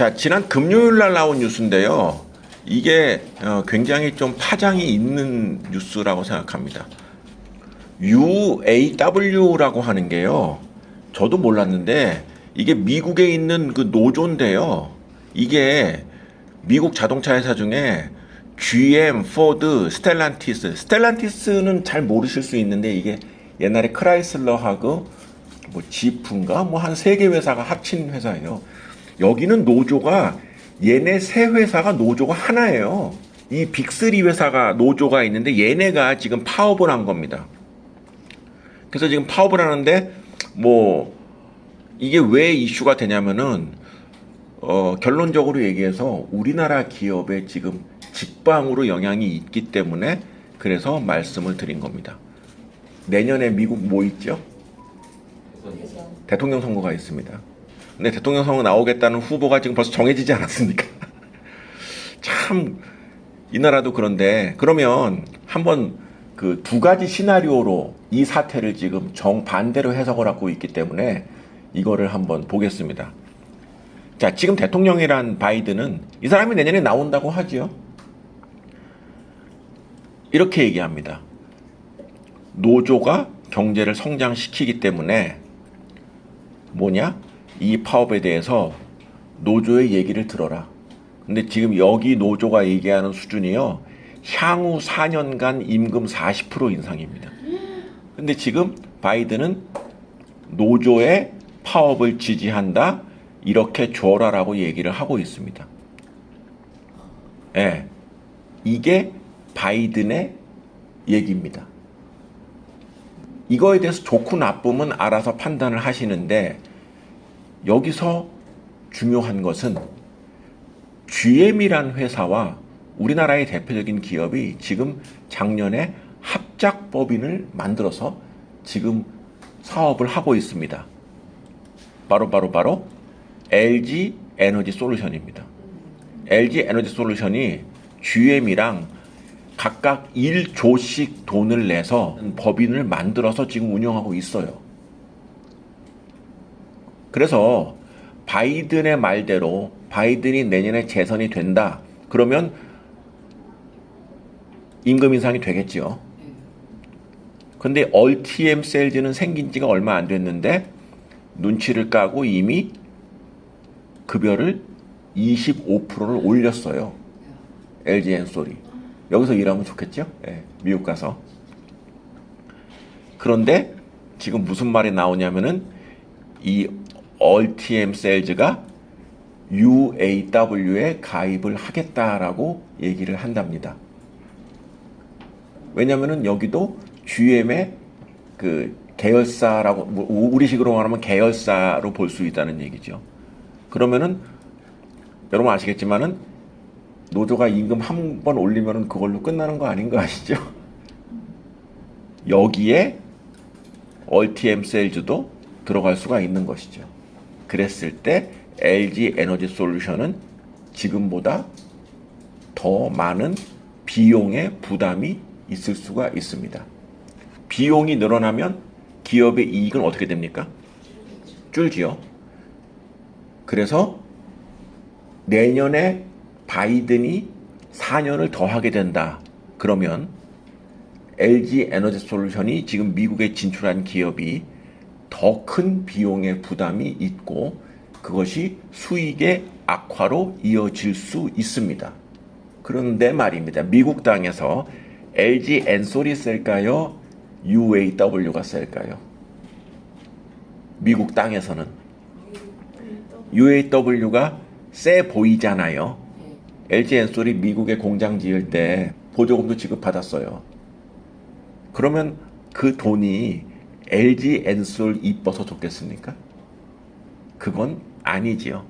자, 지난 금요일 날 나온 뉴스인데요. 이게 굉장히 좀 파장이 있는 뉴스라고 생각합니다. UAW라고 하는 게요. 저도 몰랐는데 이게 미국에 있는 그 노조인데요. 이게 미국 자동차 회사 중에 GM, 포드, 스텔란티스는 잘 모르실 수 있는데 이게 옛날에 크라이슬러하고 뭐 지프인가 뭐 한 3개 회사가 합친 회사예요. 여기는 노조가 얘네 세 회사가 노조가 하나예요. 이 빅3 회사가 노조가 있는데 얘네가 지금 파업을 한 겁니다. 그래서 지금 파업을 하는데 뭐 이게 왜 이슈가 되냐면은 결론적으로 얘기해서 우리나라 기업에 지금 직방으로 영향이 있기 때문에 그래서 말씀을 드린 겁니다. 내년에 미국 뭐 있죠? 대통령 선거가 있습니다. 근데 대통령 선거 나오겠다는 후보가 지금 벌써 정해지지 않았습니까? 참 이 나라도 그런데 그러면 한번 그 두 가지 시나리오로 이 사태를 지금 정반대로 해석을 하고 있기 때문에 이거를 한번 보겠습니다. 자, 지금 대통령이란 바이든은 이 사람이 내년에 나온다고 하죠. 이렇게 얘기합니다. 노조가 경제를 성장시키기 때문에 뭐냐? 이 파업에 대해서 노조의 얘기를 들어라. 근데 지금 여기 노조가 얘기하는 수준이요. 향후 4년간 임금 40% 인상입니다. 근데 지금 바이든은 노조의 파업을 지지한다. 이렇게 줘라라고 얘기를 하고 있습니다. 예. 이게 바이든의 얘기입니다. 이거에 대해서 좋고 나쁨은 알아서 판단을 하시는데 여기서 중요한 것은 GM이란 회사와 우리나라의 대표적인 기업이 지금 작년에 합작법인을 만들어서 지금 사업을 하고 있습니다. 바로 LG 에너지 솔루션입니다. LG 에너지 솔루션이 GM이랑 각각 1조씩 돈을 내서 법인을 만들어서 지금 운영하고 있어요. 그래서 바이든의 말대로 바이든이 내년에 재선이 된다. 그러면 임금 인상이 되겠죠. 근데 얼티엠 셀즈는 생긴 지가 얼마 안 됐는데 눈치를 까고 이미 급여를 25%를 올렸어요. LG 엔솔이. 여기서 일하면 좋겠죠? 네, 미국 가서. 그런데 지금 무슨 말이 나오냐면은 이 얼티엠 셀즈가 UAW에 가입을 하겠다라고 얘기를 한답니다. 왜냐면은 여기도 GM의 그 계열사라고 우리식으로 말하면 계열사로 볼 수 있다는 얘기죠. 그러면은 여러분 아시겠지만은 노조가 임금 한 번 올리면은 그걸로 끝나는 거 아닌 거 아시죠? 여기에 얼티엠 셀즈도 들어갈 수가 있는 것이죠. 그랬을 때 LG 에너지 솔루션은 지금보다 더 많은 비용의 부담이 있을 수가 있습니다. 비용이 늘어나면 기업의 이익은 어떻게 됩니까? 줄지요. 그래서 내년에 바이든이 4년을 더 하게 된다. 그러면 LG 에너지 솔루션이 지금 미국에 진출한 기업이 더 큰 비용의 부담이 있고 그것이 수익의 악화로 이어질 수 있습니다. 그런데 말입니다. 미국 땅에서 LG 엔솔이 셀까요? UAW가 셀까요? 미국 땅에서는 UAW가 세 보이잖아요. LG 엔솔이 미국에 공장 지을 때 보조금도 지급받았어요. 그러면 그 돈이 LG 엔솔 이뻐서 좋겠습니까? 그건 아니지요.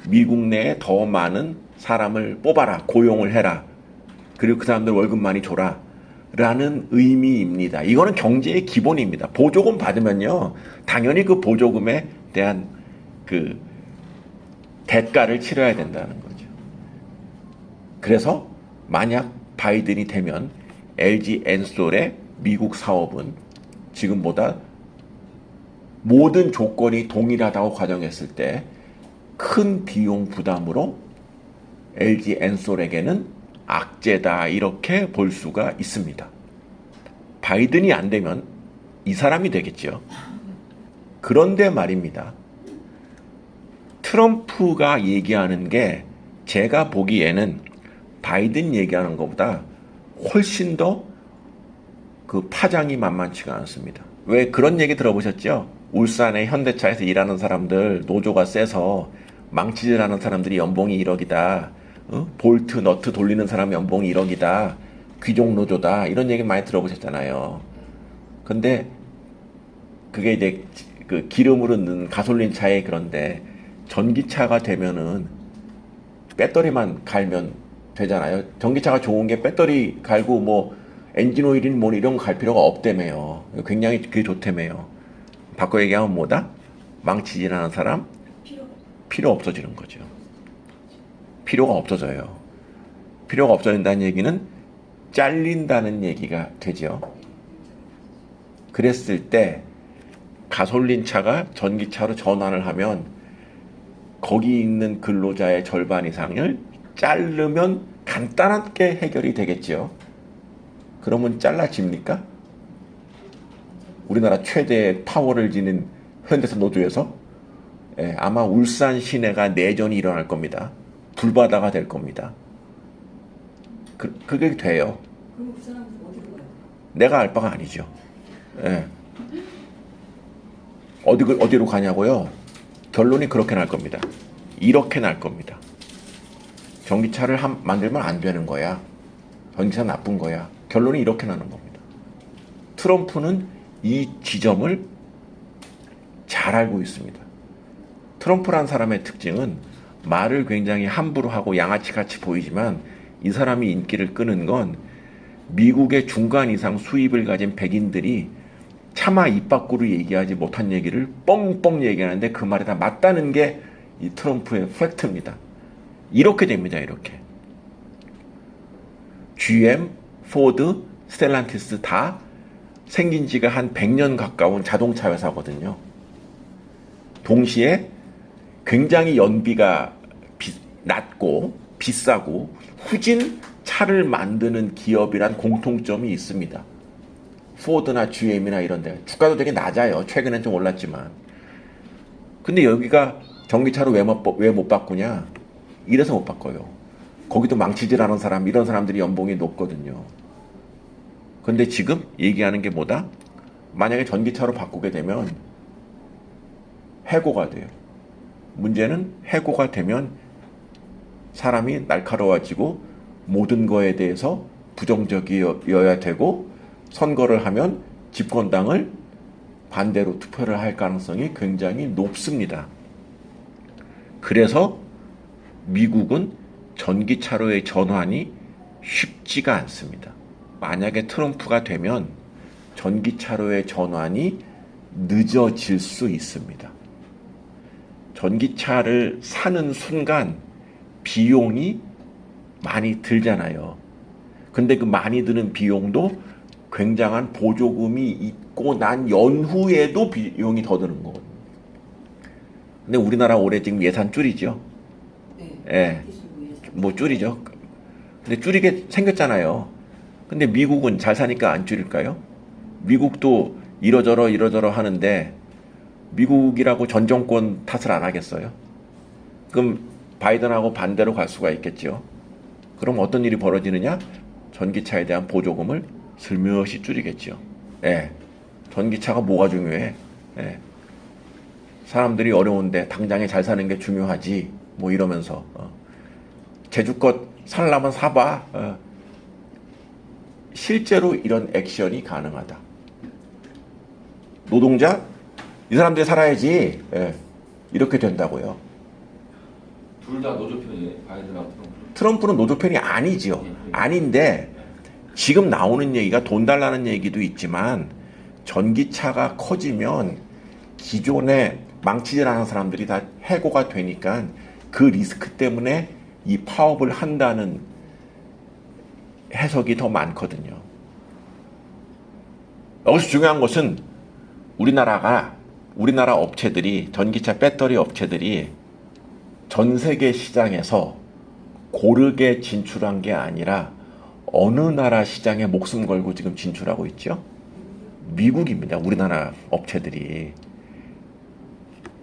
미국 내에 더 많은 사람을 뽑아라, 고용을 해라. 그리고 그 사람들 월급 많이 줘라. 라는 의미입니다. 이거는 경제의 기본입니다. 보조금 받으면요. 당연히 그 보조금에 대한 그 대가를 치러야 된다는 거죠. 그래서 만약 바이든이 되면 LG 엔솔의 미국 사업은 지금보다 모든 조건이 동일하다고 가정했을 때 큰 비용 부담으로 LG 엔솔에게는 악재다 이렇게 볼 수가 있습니다. 바이든이 안 되면 이 사람이 되겠죠. 그런데 말입니다. 트럼프가 얘기하는 게 제가 보기에는 바이든 얘기하는 것보다 훨씬 더 그 파장이 만만치가 않습니다. 왜 그런 얘기 들어보셨죠? 울산의 현대차에서 일하는 사람들 노조가 세서 망치질하는 사람들이 연봉이 1억이다. 볼트, 너트 돌리는 사람 연봉이 1억이다. 귀족 노조다. 이런 얘기 많이 들어보셨잖아요. 근데 그게 이제 그 기름으로 넣는 가솔린 차에 그런데 전기차가 되면은 배터리만 갈면 되잖아요. 전기차가 좋은 게 배터리 갈고 뭐 엔진 오일인 뭐 이런 거 갈 필요가 없다며요. 굉장히 그게 좋다며요. 바꿔 얘기하면 뭐다? 망치질하는 사람 필요 없어지는 거죠. 필요가 없어져요. 필요가 없어진다는 얘기는 잘린다는 얘기가 되죠. 그랬을 때 가솔린 차가 전기차로 전환을 하면 거기 있는 근로자의 절반 이상을 자르면 간단하게 해결이 되겠죠. 그러면 잘라집니까? 우리나라 최대 파워를 지닌 현대차 노조에서 아마 울산 시내가 내전이 일어날 겁니다. 불바다가 될 겁니다. 그게 돼요. 그럼 그 사람은 어디로 가요? 내가 알 바가 아니죠. 예. 어디로 가냐고요? 결론이 그렇게 날 겁니다. 이렇게 날 겁니다. 전기차를 만들면 안 되는 거야. 전기차 나쁜 거야. 결론이 이렇게 나는 겁니다. 트럼프는 이 지점을 잘 알고 있습니다. 트럼프란 사람의 특징은 말을 굉장히 함부로 하고 양아치같이 보이지만 이 사람이 인기를 끄는 건 미국의 중간 이상 수입을 가진 백인들이 차마 입 밖으로 얘기하지 못한 얘기를 뻥뻥 얘기하는데 그 말이 다 맞다는 게 이 트럼프의 팩트입니다. 이렇게 됩니다. 이렇게. GM, 포드, 스텔란티스 다 생긴 지가 한 100년 가까운 자동차 회사거든요. 동시에 굉장히 연비가 낮고 비싸고 후진 차를 만드는 기업이란 공통점이 있습니다. 포드나 GM이나 이런 데 주가도 되게 낮아요. 최근엔 좀 올랐지만. 근데 여기가 전기차로 왜 못 바꾸냐? 이래서 못 바꿔요. 거기도 망치질하는 사람, 이런 사람들이 연봉이 높거든요. 근데 지금 얘기하는 게 뭐다? 만약에 전기차로 바꾸게 되면 해고가 돼요. 문제는 해고가 되면 사람이 날카로워지고 모든 거에 대해서 부정적이어야 되고 선거를 하면 집권당을 반대로 투표를 할 가능성이 굉장히 높습니다. 그래서 미국은 전기차로의 전환이 쉽지가 않습니다. 만약에 트럼프가 되면 전기차로의 전환이 늦어질 수 있습니다. 전기차를 사는 순간 비용이 많이 들잖아요. 근데 그 많이 드는 비용도 굉장한 보조금이 있고 난 연후에도 비용이 더 드는 거거든요. 근데 우리나라 올해 지금 예산 줄이죠. 예. 뭐 줄이죠. 근데 줄이게 생겼잖아요. 근데 미국은 잘 사니까 안 줄일까요? 미국도 이러저러 하는데 미국이라고 전 정권 탓을 안 하겠어요? 그럼 바이든하고 반대로 갈 수가 있겠죠. 그럼 어떤 일이 벌어지느냐? 전기차에 대한 보조금을 슬며시 줄이겠죠. 예. 전기차가 뭐가 중요해? 예. 사람들이 어려운데 당장에 잘 사는 게 중요하지. 뭐 이러면서 제주 것 살려면 사봐. 실제로 이런 액션이 가능하다. 노동자? 이 사람들이 살아야지. 예. 이렇게 된다고요. 둘 다 노조 편이에요. 바이든하고 트럼프. 트럼프는 노조 편이 아니죠. 아닌데 지금 나오는 얘기가 돈 달라는 얘기도 있지만 전기차가 커지면 기존에 망치질하는 사람들이 다 해고가 되니까 그 리스크 때문에 이 파업을 한다는 해석이 더 많거든요. 여기서 중요한 것은 우리나라 업체들이 전기차 배터리 업체들이 전 세계 시장에서 고르게 진출한 게 아니라 어느 나라 시장에 목숨 걸고 지금 진출하고 있죠? 미국입니다. 우리나라 업체들이.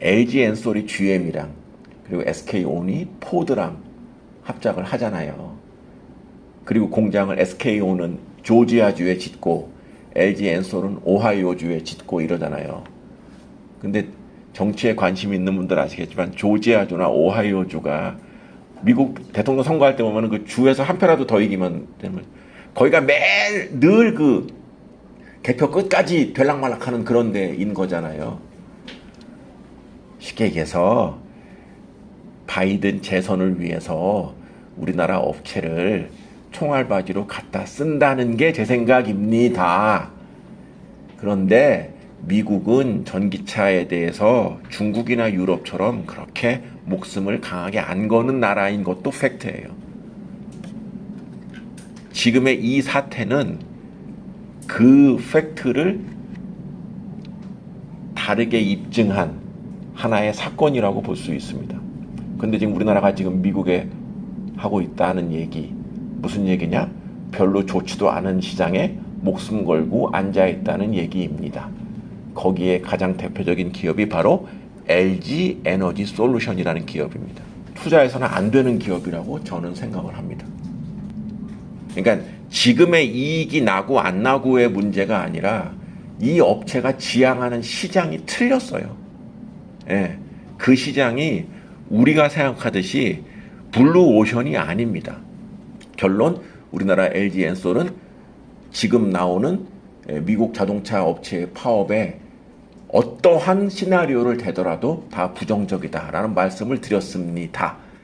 LG 엔솔이 GM이랑 그리고 SK온이 포드랑 합작을 하잖아요. 그리고 공장을 SK온은 조지아주에 짓고 LG 엔솔은 오하이오주에 짓고 이러잖아요. 근데 정치에 관심 있는 분들 아시겠지만 조지아주나 오하이오주가 미국 대통령 선거할 때 보면 그 주에서 한 표라도 더 이기면 되면 거기가 매일 늘 그 개표 끝까지 될락말락하는 그런 데인 거잖아요. 쉽게 얘기해서 바이든 재선을 위해서 우리나라 업체를 총알바지로 갖다 쓴다는 게 제 생각입니다. 그런데 미국은 전기차에 대해서 중국이나 유럽처럼 그렇게 목숨을 강하게 안 거는 나라인 것도 팩트예요. 지금의 이 사태는 그 팩트를 다르게 입증한 하나의 사건이라고 볼 수 있습니다. 근데 지금 우리나라가 지금 미국에 하고 있다는 얘기, 무슨 얘기냐? 별로 좋지도 않은 시장에 목숨 걸고 앉아 있다는 얘기입니다. 거기에 가장 대표적인 기업이 바로 LG 에너지 솔루션이라는 기업입니다. 투자해서는 안 되는 기업이라고 저는 생각을 합니다. 그러니까 지금의 이익이 나고 안 나고의 문제가 아니라 이 업체가 지향하는 시장이 틀렸어요. 예, 그 시장이 우리가 생각하듯이 블루오션이 아닙니다. 결론, 우리나라 LG 엔솔은 지금 나오는 미국 자동차 업체의 파업에 어떠한 시나리오를 대더라도 다 부정적이다라는 말씀을 드렸습니다.